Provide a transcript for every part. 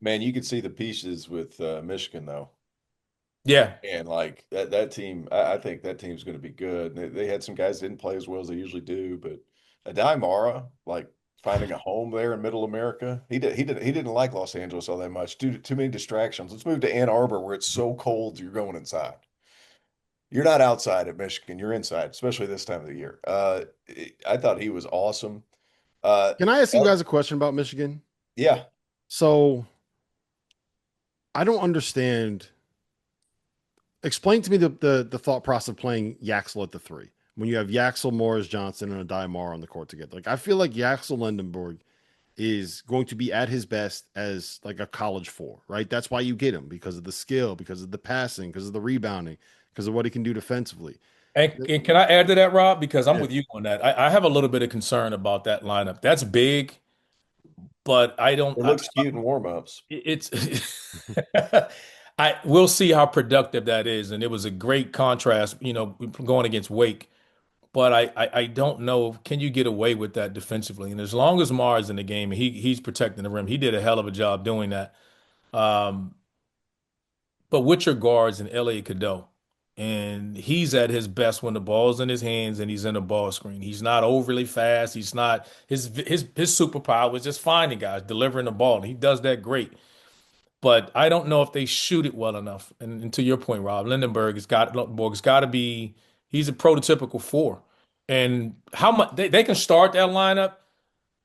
Man, you could see the pieces with Michigan though. Yeah. And like that team, I think that team's going to be good. They had some guys that didn't play as well as they usually do, but Mara, like finding a home there in Middle America, he didn't like Los Angeles all that much due to too many distractions. Let's move to Ann Arbor where it's so cold you're going inside. You're not outside at Michigan, you're inside, especially this time of the year. I thought he was awesome. Uh, Can I ask you guys a question about Michigan? yeah, So I don't understand. Explain to me the thought process of playing Yaxel at the three when you have Yaxel, Morris, Johnson, and a Daimar on the court together. Like I feel like Yaxel Lendenberg is going to be at his best as like a college four, right? That's why you get him because of the skill, because of the passing, because of the rebounding, because of what he can do defensively. And can I add to that, Rob? Because I'm Yeah. with you on that. I have a little bit of concern about that lineup. That's big, but I don't. it looks cute in warm-ups. It's I we'll see how productive that is. And it was a great contrast, going against Wake. But I don't know. Can you get away with that defensively? And as long as Mars in the game, he's protecting the rim. He did a hell of a job doing that. Um, but with your guards and Elliot Cadeau, and he's at his best when the ball's in his hands and he's in a ball screen. He's not overly fast. He's not his superpower is just finding guys, delivering the ball. And he does that great. But I don't know if they shoot it well enough. And to your point, Rob, Lindenberg's got to be. He's a prototypical four. And how much they can start that lineup,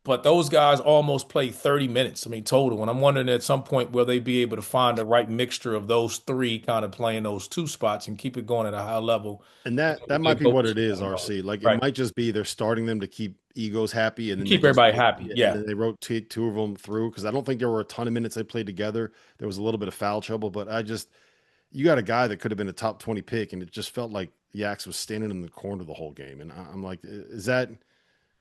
but those guys almost play 30 minutes. I mean, total. And I'm wondering at some point will they be able to find the right mixture of those three kind of playing those two spots and keep it going at a high level. And And that they might be what focus it is, on RC. Like it right. might just be they're starting them to keep egos happy, and then they Keep just everybody happy. yeah, and Yeah. then they rotate two of them through because I don't think there were a ton of minutes they played together. There was a little bit of foul trouble, but you got a guy that could have been a top 20 pick, and it just felt like Yax was standing in the corner the whole game. And I'm like, is that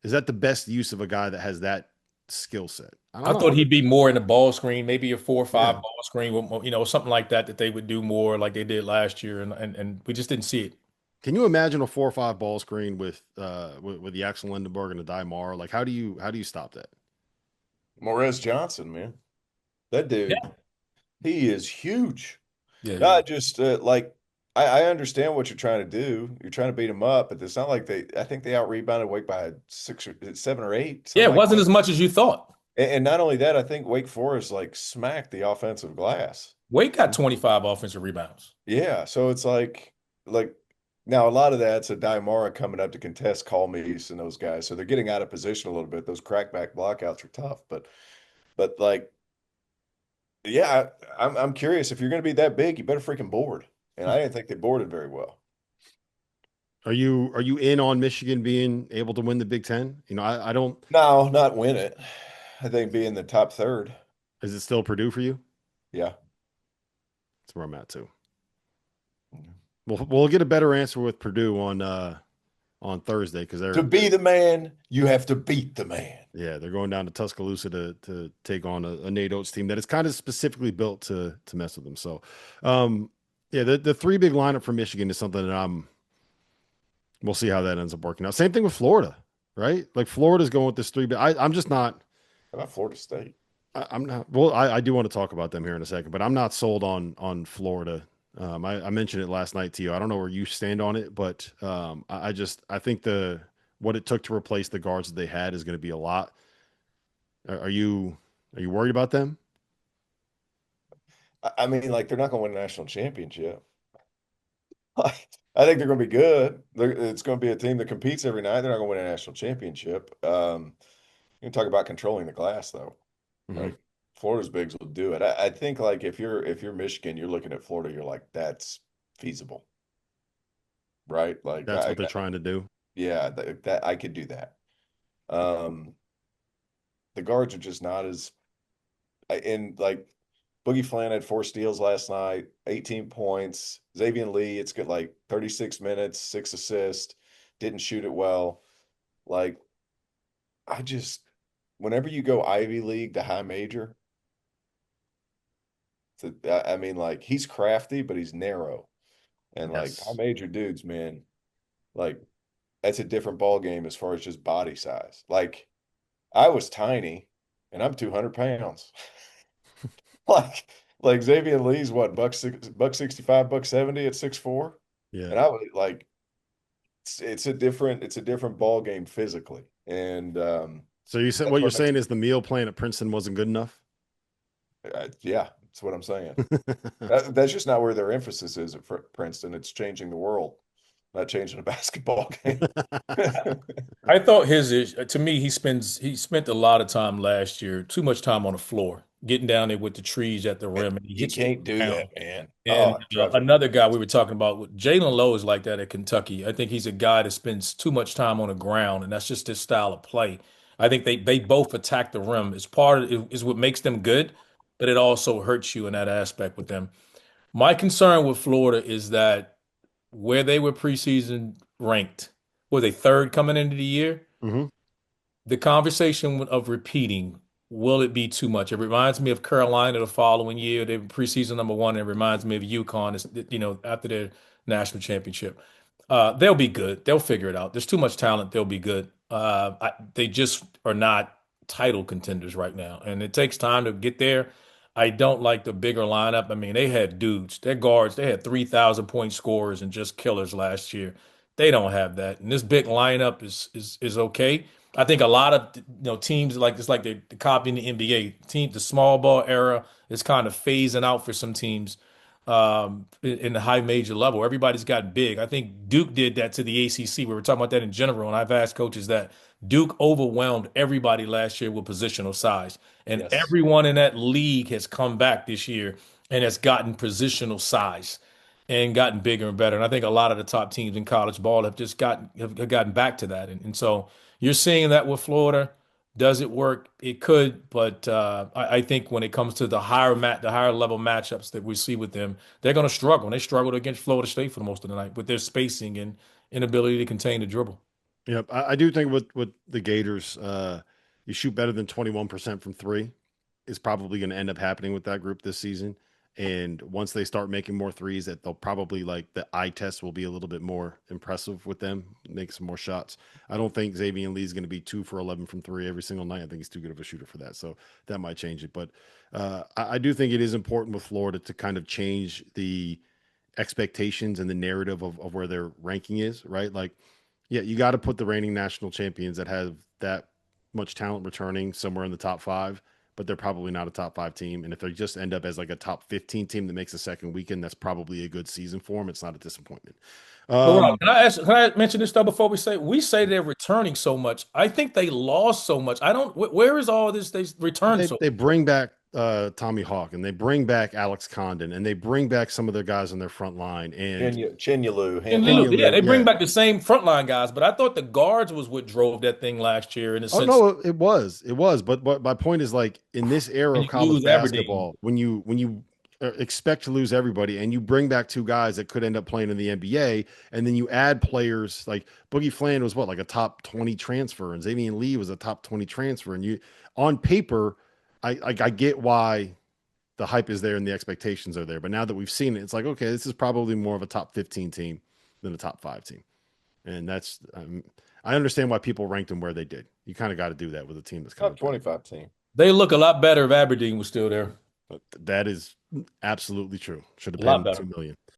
the best use of a guy that has that skill set? I don't I know. thought he'd be more in the ball screen, maybe a 4 or 5 Yeah. ball screen, something like that they would do more like they did last year, and we just didn't see it. Can you imagine a 4 or 5 ball screen with Yax Lindenberg and a Daimar? Like how do you stop that? Morez Johnson, man, that dude, Yeah, he is huge. yeah, No, yeah. I just like I understand what you're trying to do. You're trying to beat them up, but it's not like they. I think they out rebounded Wake by 6 or 7 or 8, Yeah, something it like wasn't that. as much as you thought. And not only that, I think Wake Forest like smacked the offensive glass. Wake got 25 offensive rebounds. Yeah, so it's like now a lot of that's a Daimara coming up to contest Call Meese and those guys, so they're getting out of position a little bit. Those crackback blockouts are tough, but like yeah, I'm curious if you're going to be that big, you better freaking board. And I didn't think they boarded very well. Are you in on Michigan being able to win the Big Ten? I don't. No, not win it. I think be in the top third. Is it still Purdue for you? Yeah. That's where I'm at too. We'll get a better answer with Purdue on Thursday because To they're be the man, you have to beat the man. yeah they're going down to Tuscaloosa to take on a Nate Oates team that is kind of specifically built to mess with them. So, yeah, the three big lineup for Michigan is something that we'll see how that ends up working out. Same thing with Florida, right? Like Florida's going with this three, but I'm just not. How about Florida State? I'm not. Well, I do want to talk about them here in a second, but I'm not sold on Florida. I mentioned it last night to you. I don't know where you stand on it, but I think the what it took to replace the guards that they had is going to be a lot. Are you worried about them? I mean, like they're not going to win a national championship. I think they're going to be good. It's going to be a team that competes every night. They're not going to win a national championship. You can talk about controlling the glass though. Hmm. Like Florida's bigs will do it. I think like if you're Michigan, you're looking at Florida, you're like that's feasible, right? Like That's what they're trying to do. yeah, that I could do that. Um, the guards are just not as and like Boogie Flan had 4 steals last night, 18 points. Xavier Lee, it's got like 36 minutes, 6 assists, didn't shoot it well. Like I just whenever you go Ivy League to high major, I mean like he's crafty, but he's narrow. And like high Yes. major dudes, man, like that's a different ball game as far as just body size. Like I was tiny and I'm 200 pounds. Like like Xavier Lee's what, buck 65, buck 70 at 6'4"? Yeah. And I would like it's a different ball game physically. And So you said that's what you're what makes saying is the meal plan at Princeton wasn't good enough? yeah, that's what I'm saying. That's just not where their emphasis is at Princeton. It's changing the world, not changing a basketball game. I thought to me, he spent a lot of time last year, too much time on the floor, getting down there with the trees at the rim, and he You hits the can't do ground. that, man. Oh, And it drives me another guy we nuts. were talking about, Jalen Lowe is like that at Kentucky. I think he's a guy that spends too much time on the ground, and that's just his style of play. I think they both attack the rim. It's part of it is what makes them good, but it also hurts you in that aspect with them. My concern with Florida is that where they were preseason ranked, were they third coming into the year? Hmm. The conversation of repeating, will it be too much? It reminds me of Carolina the following year. They were preseason number one. It reminds me of UConn, after their national championship. They'll be good. They'll figure it out. There's too much talent. They'll be good. They just are not title contenders right now, and it takes time to get there. I don't like the bigger lineup. I mean, they had dudes, their guards, they had 3,000 point scorers and just killers last year. They don't have that, and this big lineup is okay. I think a lot of teams like it's like they're copying the NBA team. The small ball era is kind of phasing out for some teams in the high major level. Everybody's got big. I think Duke did that to the ACC. We were talking about that in general, and I've asked coaches that Duke overwhelmed everybody last year with positional size, and Yes. everyone in that league has come back this year and has gotten positional size and gotten bigger and better. And I think a lot of the top teams in college ball have just gotten back to that. And so you're seeing that with Florida. Does it work? It could, but I think when it comes to the higher level matchups that we see with them, they're going to struggle. And they struggled against Florida State for most of the night with their spacing and inability to contain the dribble. Yep. I do think with the Gators, you shoot better than 21% from three is probably going to end up happening with that group this season. And once they start making more threes, that they'll probably like the eye test will be a little bit more impressive with them, make some more shots. I don't think Xavier Lee is going to be 2 for 11 from three every single night. I think he's too good of a shooter for that. So that might change it. But I do think it is important with Florida to kind of change the expectations and the narrative of where their ranking is, right? Like, yeah, you got to put the reigning national champions that have that much talent returning somewhere in the top five, but they're probably not a top five team. And if they just end up as like a top 15 team that makes a second weekend, that's probably a good season for them. It's not a disappointment. But Rob, Um, can I mention this stuff before we say they're returning so much? I think they lost so much. I don't. Where is all this? They returned so. they bring back Tommy Hawk and they bring back Alex Condon and they bring back some of their guys on their front line and Chinyalu, And Hampton. Lillard, yeah, Kenyon, they bring yeah. back the same frontline guys, but I thought the guards was what drove that thing last year in a Oh sense. no, it was. But my point is like in this era And of you college lose Aberdeen. basketball, when you expect to lose everybody and you bring back two guys that could end up playing in the NBA, and then you add players like Boogie Fland was what like a top 20 transfer, and Xavier Lee was a top 20 transfer, and you on paper, I get why the hype is there and the expectations are there, but now that we've seen it, it's like okay, this is probably more of a top 15 team than a top five team. And that's I understand why people ranked them where they did. You kind of got to do that with a team that's kind Top of better. 25 team. They look a lot better if Aberdeen was still there. But that is absolutely true. Should have A paid lot them better. 2 million.